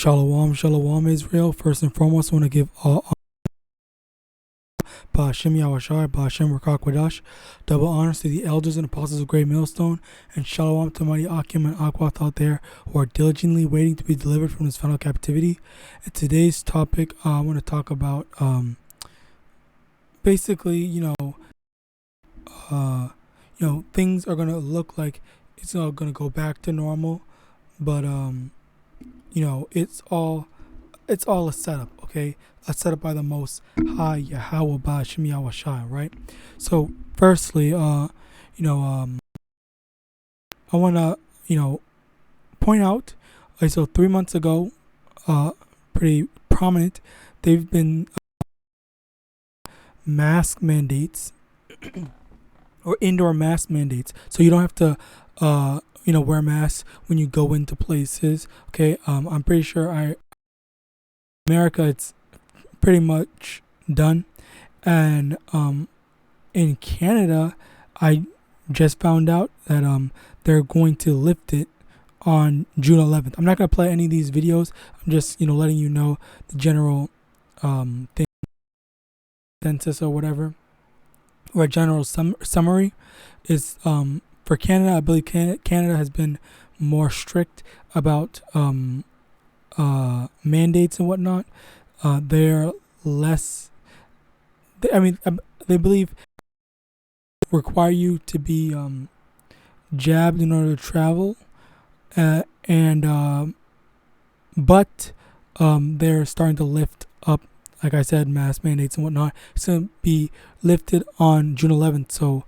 Shalom, shalom, Israel. First and foremost, I want to give all Ba'Hashem Yahawashi, Ba'Hashem Rakak double honors to the elders and apostles of Great Millstone, and shalom to mighty Akim and Akwath out there who are diligently waiting to be delivered from this final captivity. And today's topic, I want to talk about basically, things are gonna look like it's gonna go back to normal, but it's all a setup, okay? A setup by the Most High Yahawah Ba'Hashem Yahawashi, right? So, firstly, I wanna point out, so 3 months ago, pretty prominent, they've been mask mandates or indoor mask mandates, so you don't have to wear masks when you go into places. Okay, I'm pretty sure America, it's pretty much done, and in Canada, I just found out that they're going to lift it on June 11th. I'm not gonna play any of these videos. I'm just letting you know the general thing, census or whatever, or a general summary is for Canada. I believe Canada has been more strict about mandates and whatnot. They're less. They believe require you to be jabbed in order to travel, but they're starting to lift up. Like I said, mask mandates and whatnot. It's gonna be lifted on June 11th. So,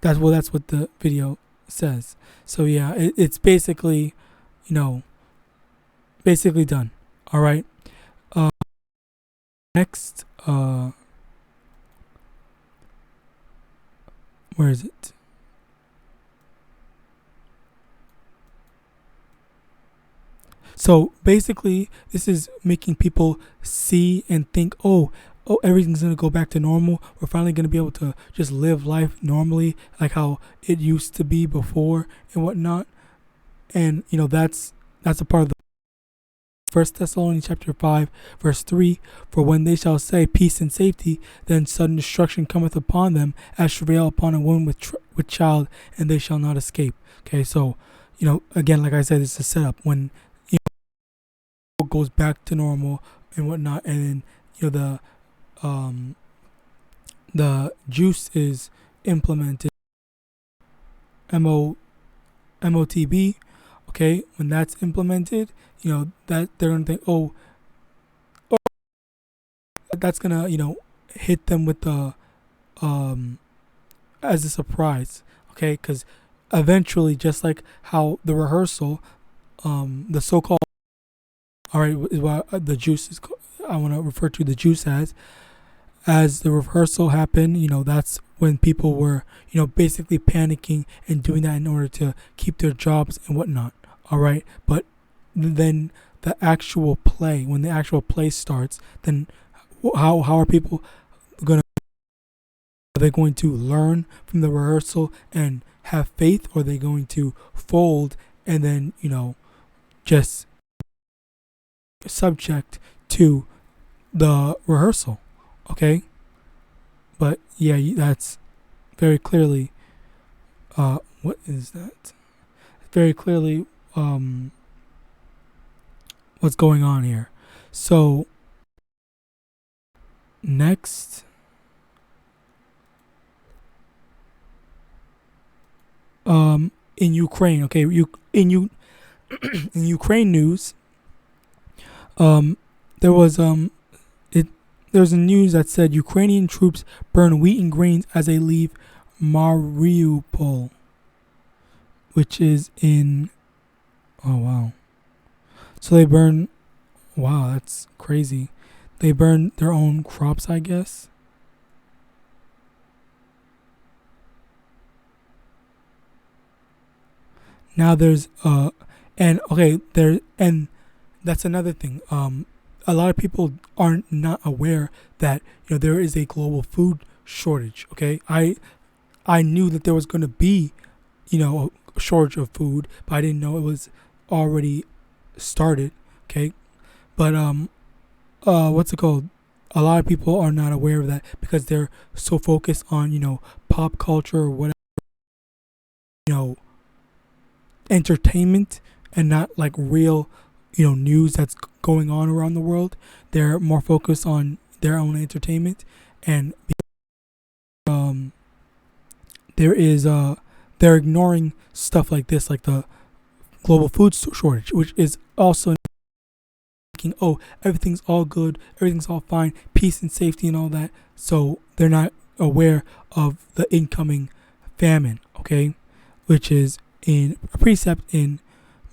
that's what the video says. So yeah, it's basically, basically done. All right. Next, where is it? So basically, this is making people see and think, oh, everything's going to go back to normal. We're finally going to be able to just live life normally, like how it used to be before and whatnot. And, that's a part of the 1 Thessalonians chapter 5, verse 3, for when they shall say peace and safety, then sudden destruction cometh upon them, as travail upon a woman with child, and they shall not escape. Okay, so, again, like I said, it's a setup. When goes back to normal and whatnot, and then the juice is implemented, MOTB. Okay, when that's implemented, that they're gonna think, oh, that's gonna hit them with the as a surprise. Okay, because eventually, just like how the rehearsal, the so-called, all right, is what the juice is. I want to refer to the juice as the rehearsal happened. That's when people were, basically panicking and doing that in order to keep their jobs and whatnot. All right, but then the actual play, when the actual play starts, then how are people gonna? Are they going to learn from the rehearsal and have faith, or are they going to fold and then just subject to the rehearsal? Okay, but yeah, that's very clearly what is that? Very clearly what's going on here. So next, in Ukraine, okay, in Ukraine news, there's a news that said Ukrainian troops burn wheat and grains as they leave Mariupol, which is in, oh wow. So they burn, wow, that's crazy. They burn their own crops, I guess. Now there's and that's another thing. A lot of people are not aware that there is a global food shortage. Okay, I knew that there was going to be a shortage of food, but I didn't know it was already started. Okay, but what's it called? A lot of people are not aware of that because they're so focused on, pop culture or whatever, entertainment, and not like real, news that's going on around the world. They're more focused on their own entertainment, and there is they're ignoring stuff like this, like the global food shortage, which is also thinking, oh, everything's all good, everything's all fine, peace and safety and all that. So they're not aware of the incoming famine, okay, which is in a precept in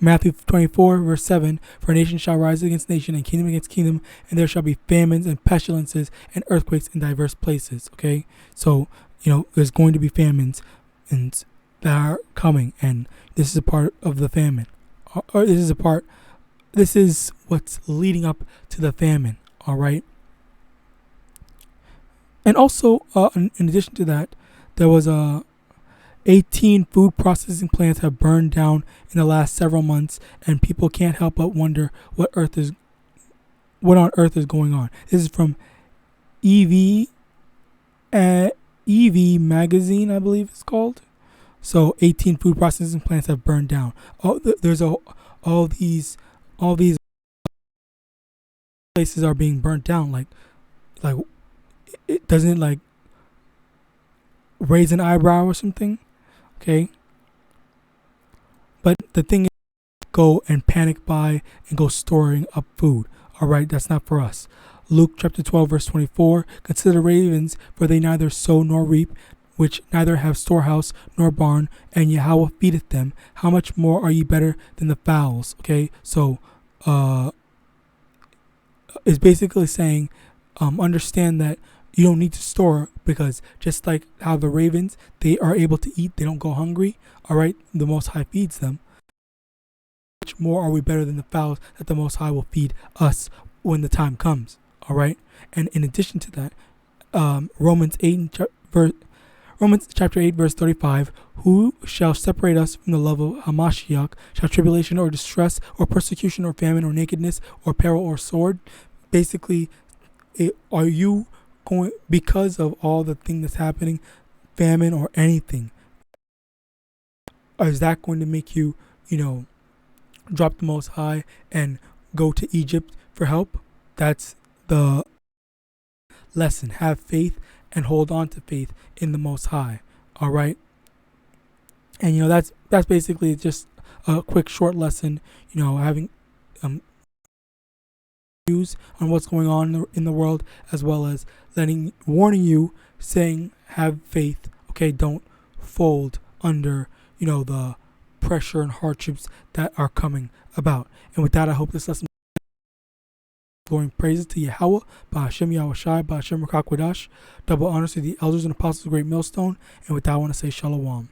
Matthew 24, verse 7, for nation shall rise against nation and kingdom against kingdom, and there shall be famines and pestilences and earthquakes in diverse places, okay? So, there's going to be famines and that are coming, and this is a part of the famine. Or this is what's leading up to the famine, all right? And also, in addition to that, there was 18 food processing plants have burned down in the last several months, and people can't help but wonder what on earth is going on. This is from EV magazine, I believe it's called. So 18 food processing plants have burned down. There's all these places are being burnt down. Like it doesn't like raise an eyebrow or something. Okay. But the thing is, go and panic buy and go storing up food. All right, that's not for us. Luke chapter 12, verse 24, consider ravens, for they neither sow nor reap, which neither have storehouse nor barn, and Yahweh feedeth them. How much more are ye better than the fowls? Okay, so it's basically saying, understand that you don't need to store, because just like how the ravens, they are able to eat, they don't go hungry. All right, the Most High feeds them. How much more are we better than the fowls that the Most High will feed us when the time comes? All right, and in addition to that, Romans chapter 8, verse 35, who shall separate us from the love of Hamashiach? Shall tribulation or distress or persecution or famine or nakedness or peril or sword? Basically, are you going, because of all the thing that's happening, famine or anything, is that going to make you, drop the Most High and go to Egypt for help? That's the lesson. Have faith and hold on to faith in the Most High. All right. And that's basically just a quick short lesson. Having views on what's going on in the world, as well as warning you, saying have faith. Okay, don't fold under the pressure and hardships that are coming about. And with that, I hope this lesson. Glory and praises to Yahawah, Bahashem YAHAWASHI, Bahashem YAHAWAH. Double honors to the elders and apostles of the Great Millstone. And with that, I want to say Shalom.